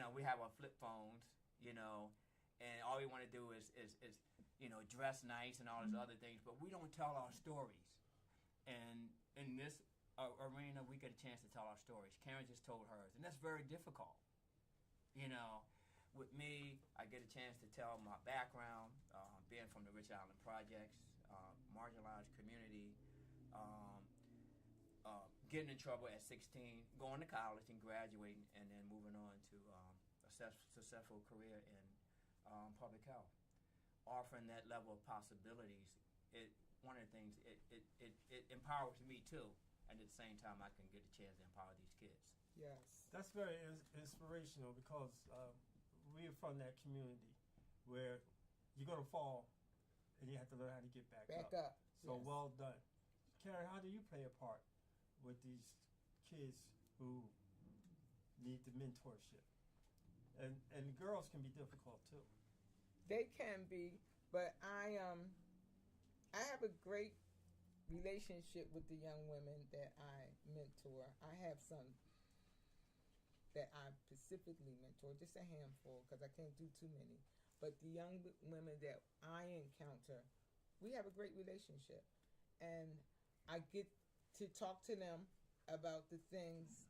we have our flip phones, and all we want to do is dress nice and all these other things, but we don't tell our stories. And in this arena, we get a chance to tell our stories. Karen just told hers, and that's very difficult. With me, I get a chance to tell my background, being from the Rich Island Projects, marginalized community, getting in trouble at 16, going to college and graduating, and then moving on to a successful career in public health. Offering that level of possibilities, one of the things, it empowers me too, and at the same time I can get a chance to empower these kids. Yes. That's very inspirational because we're from that community where you're going to fall and you have to learn how to get back up. So yes. Well done. Karen, how do you play a part with these kids who need the mentorship? And girls can be difficult too. They can be, but I have a great relationship with the young women that I mentor. I have some that I specifically mentor, just a handful, because I can't do too many. But the young women that I encounter, we have a great relationship. And I get to talk to them about the things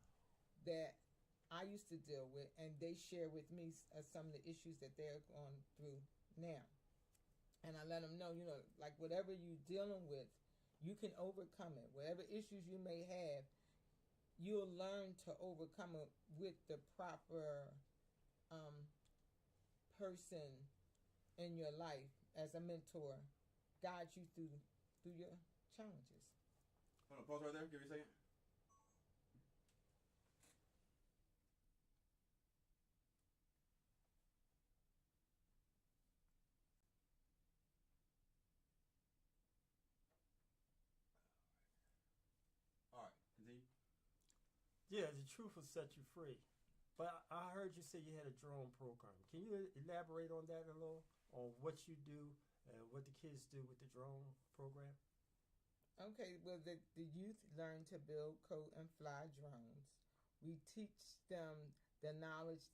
that I used to deal with, and they share with me some of the issues that they're going through now. And I let them know, like whatever you're dealing with, you can overcome it. Whatever issues you may have, you'll learn to overcome it with the proper person in your life as a mentor, guide you through your challenges. Hold on, pause right there. Give me a second. All right, continue. Yeah, the truth will set you free. But I heard you say you had a drone program. Can you elaborate on that a little, on what you do and what the kids do with the drone program? Okay, well, the youth learn to build, code, and fly drones. We teach them the knowledge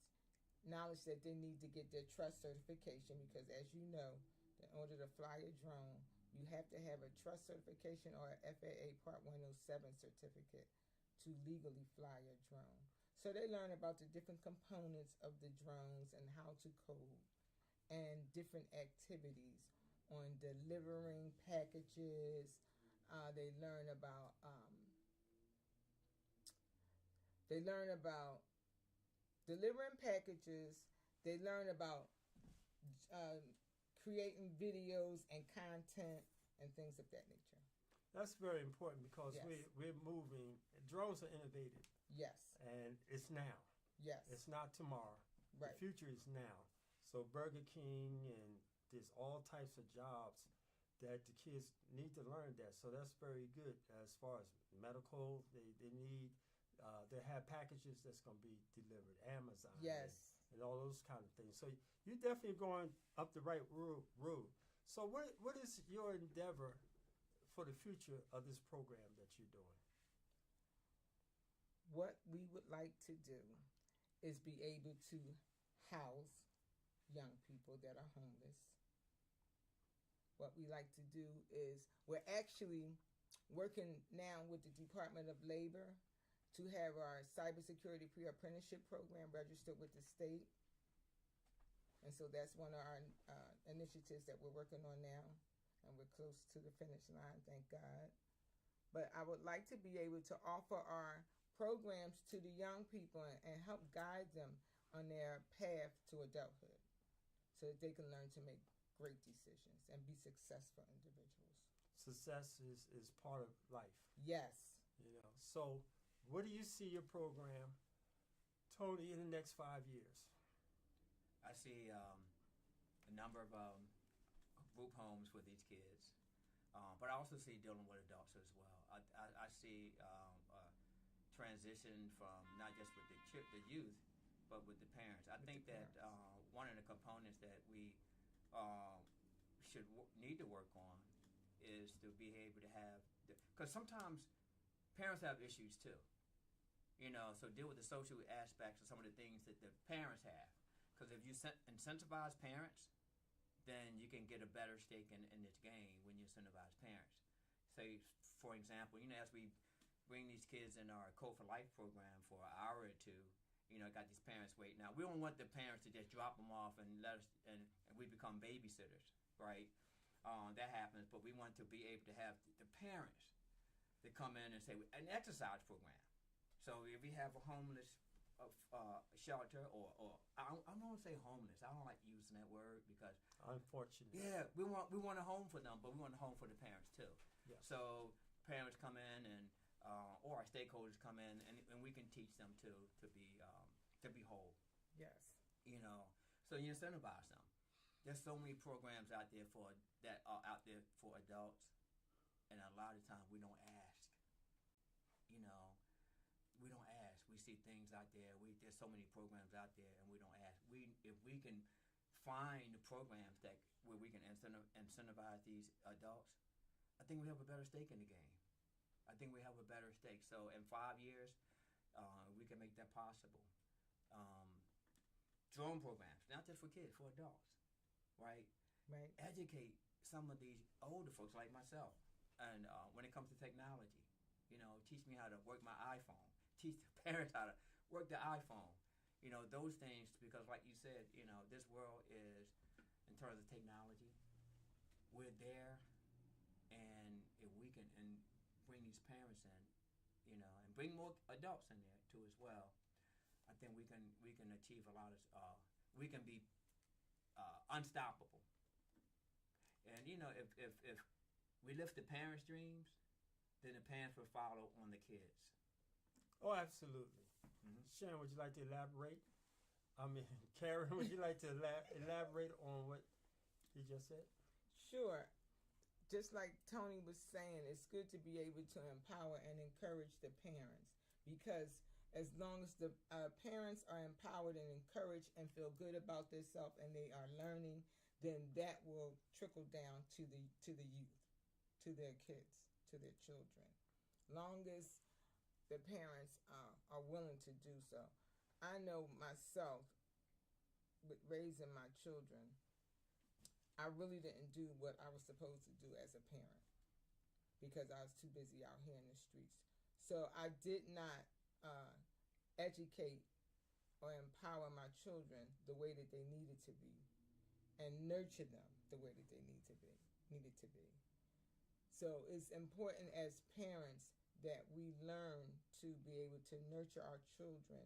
that they need to get their trust certification, because as you know, in order to fly a drone, you have to have a trust certification or a FAA Part 107 certificate to legally fly a drone. So they learn about the different components of the drones and how to code, and different activities on delivering packages. They learn about delivering packages. They learn about creating videos and content and things of that nature. That's very important because Yes. we're moving. Drones are innovative. Yes. And it's now. Yes. It's not tomorrow. Right. The future is now. So Burger King, and there's all types of jobs that the kids need to learn that. So that's very good as far as medical. They need, they have packages that's going to be delivered, Amazon. Yes. And all those kind of things. So you're definitely going up the right road. So what is your endeavor for the future of this program that you're doing? What we would like to do is be able to house young people that are homeless. What we like to do is, we're actually working now with the Department of Labor to have our cybersecurity pre-apprenticeship program registered with the state. And so that's one of our initiatives that we're working on now. And we're close to the finish line, thank God. But I would like to be able to offer our programs to the young people and help guide them on their path to adulthood, so that they can learn to make great decisions and be successful individuals. Success is part of life. Yes. So where do you see your program, Tony, in the next 5 years? I see a number of group homes with these kids, but I also see dealing with adults as well. I see transition from not just with the youth, but with the parents. I think that one of the components that we need to work on is to be able to have, because sometimes parents have issues too. So deal with the social aspects of some of the things that the parents have. Because if you incentivize parents, then you can get a better stake in this game when you incentivize parents. Say, for example, as we bring these kids in our Code for Life program for an hour or two, got these parents waiting. Now, we don't want the parents to just drop them off and let us, and we become babysitters, right? That happens, but we want to be able to have the parents to come in and say, an exercise program. So if we have a homeless shelter, or I don't want to say homeless. I don't like using that word because unfortunate. Yeah, we want a home for them, but we want a home for the parents too. Yeah. So parents come in and or our stakeholders come in and we can teach them to be whole. Yes. So you incentivize them. There's so many programs out there for adults, and a lot of times we don't ask. We don't ask. We see things out there. There's so many programs out there, and we don't ask. If we can find the programs where we can incentivize these adults, I think we have a better stake in the game. I think we have a better stake. So in 5 years, we can make that possible. Drone programs, not just for kids, for adults, right? Right. Educate some of these older folks like myself, and when it comes to technology, teach me how to work my iPhone. Teach the parents how to work the iPhone. Those things, because like you said, this world is, in terms of technology, we're there, and if we can bring these parents in, and bring more adults in there too as well, I think we can achieve a lot of, we can be unstoppable. And if we lift the parents' dreams, then the parents will follow on the kids. Oh, absolutely. Mm-hmm. Sharon, would you like to elaborate? Karen, would you like to elaborate on what he just said? Sure. Just like Tony was saying, it's good to be able to empower and encourage the parents, because as long as the parents are empowered and encouraged and feel good about themselves and they are learning, then that will trickle down to the youth, to their kids, to their children. Long as the parents are willing to do so. I know myself, with raising my children, I really didn't do what I was supposed to do as a parent because I was too busy out here in the streets. So I did not educate or empower my children the way that they needed to be and nurture them the way that they needed to be. So it's important as parents that we learn to be able to nurture our children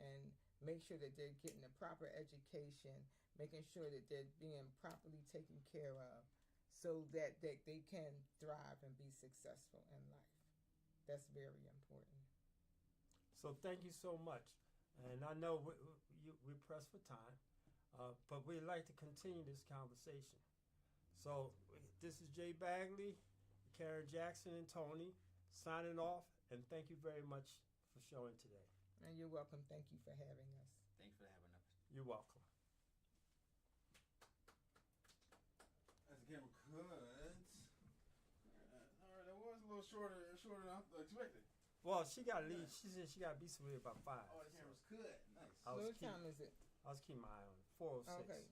and make sure that they're getting the proper education, making sure that they're being properly taken care of so that they can thrive and be successful in life. That's very important. So thank you so much. And I know we're pressed for time, but we'd like to continue this conversation. So this is Jay Bagley, Karen Jackson, and Tony signing off, and thank you very much for showing today. And you're welcome. Thank you for having us. Thanks for having us. You're welcome. As the camera cuts. All right, that was a little shorter than I expected. Well, she got to leave. She said she got to be somewhere about 5. Oh, the camera's cut. Nice. What time is it? I was keeping my eye on it. 4:06. Okay.